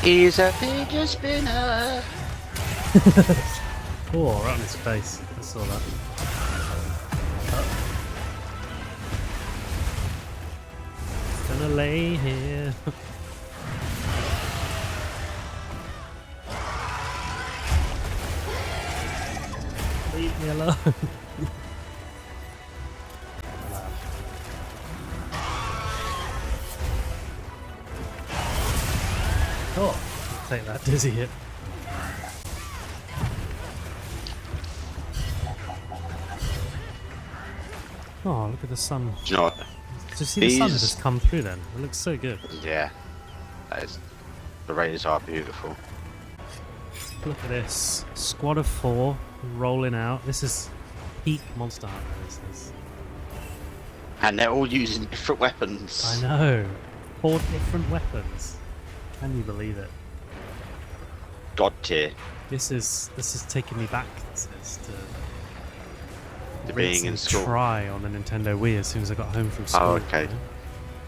He's a fidget spinner. Oh, right on his face. I saw that. Gonna lay here. Leave me alone. Oh, take that dizzy hit. Oh, look at the sun. Do you know what? Did you see the sun just come through then? It looks so good. Yeah. That is, the rays are beautiful. Look at this. Squad of 4 rolling out. This is peak Monster Hunter, this is. And they're all using different weapons. I know. 4 different weapons. Can you believe it? God tier. This is taking me back to Being in school. try on the Nintendo Wii as soon as I got home from school. Oh, okay. You know?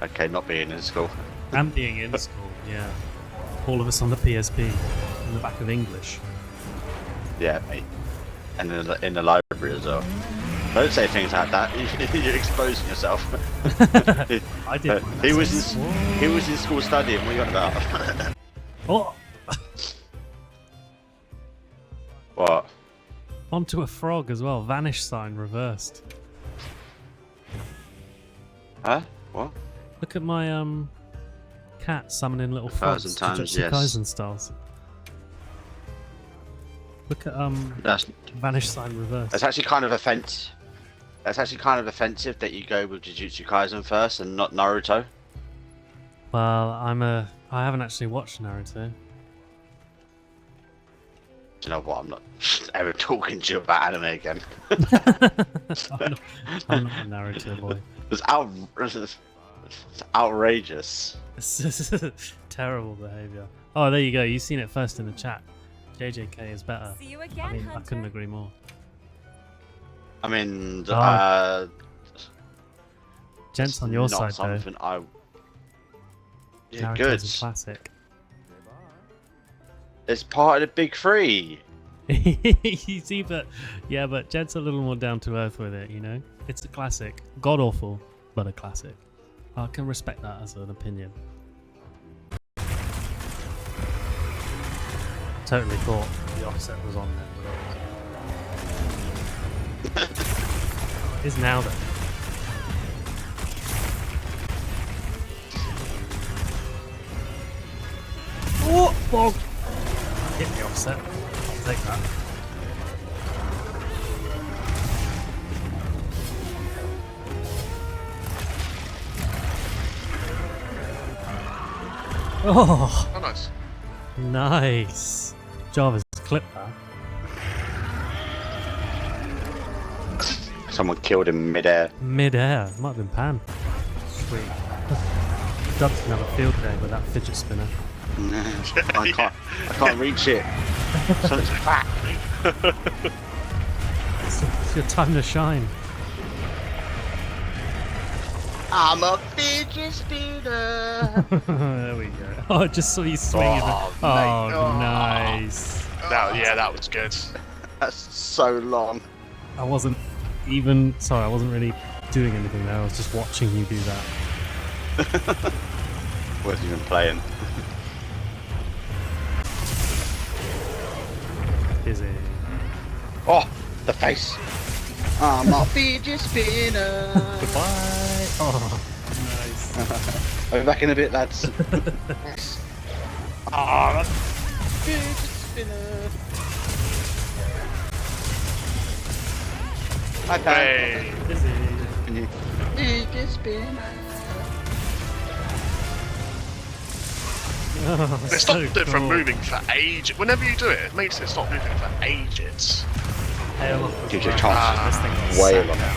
Okay, not being in school. And being in school, yeah. All of us on the PSP in the back of English. Yeah, mate. And in the library as well. Don't say things like that. You're exposing yourself. I did. He was in school studying. What are you on about? Oh! What? Onto a frog as well. Vanish sign reversed. Huh? What? Look at my cat summoning little frogs. 1,000 times, Jujutsu yes. Kaisen styles. Look at That's vanish sign reversed. that's actually kind of offensive. That's actually kind of offensive that you go with Jujutsu Kaisen first and not Naruto. Well, I haven't actually watched Naruto. Do you know what? I'm not ever talking to you about anime again. I'm not a Naruto boy. It's outrageous. This is terrible behaviour. Oh, there you go. You've seen it first in the chat. JJK is better. See you again, I mean, I Hunter. couldn't agree more. I mean, Gents on your not side though. something I. Yeah, Naruto's good. a classic. It's part of the big three. You see, but Jed's a little more down to earth with it, you know? It's a classic. God awful, but a classic. I can respect that as an opinion. Totally thought the offset was on there, but it is now then. Oh, bog! Hit the offset. I'll take that. Oh, Oh, nice. nice. Jarvis clipped that. Someone killed him midair. Mid-air. Might have been Pan. Sweet. Dub's gonna have a field day with that fidget spinner. I can't reach it. So it's back. It's your time to shine. I'm a fidget spinner. There we go. Oh, I just saw you swinging. Oh, Oh, mate. Oh. nice. That was good. That's so long. I wasn't even... Sorry, I wasn't really doing anything there. I was just watching you do that. Wasn't even playing. Busy. Oh, the face. I'm a fidget spinner. Goodbye. Oh, nice. I'll be back in a bit, lads. Ah, fidget spinner. Okay. Hey. Busy. Fidget spinner. Oh, It so stopped it from cool. moving for ages. Whenever you do it, it makes it stop moving for ages. Hail off the Gives you a ground. chance. This thing is Way sad long. now.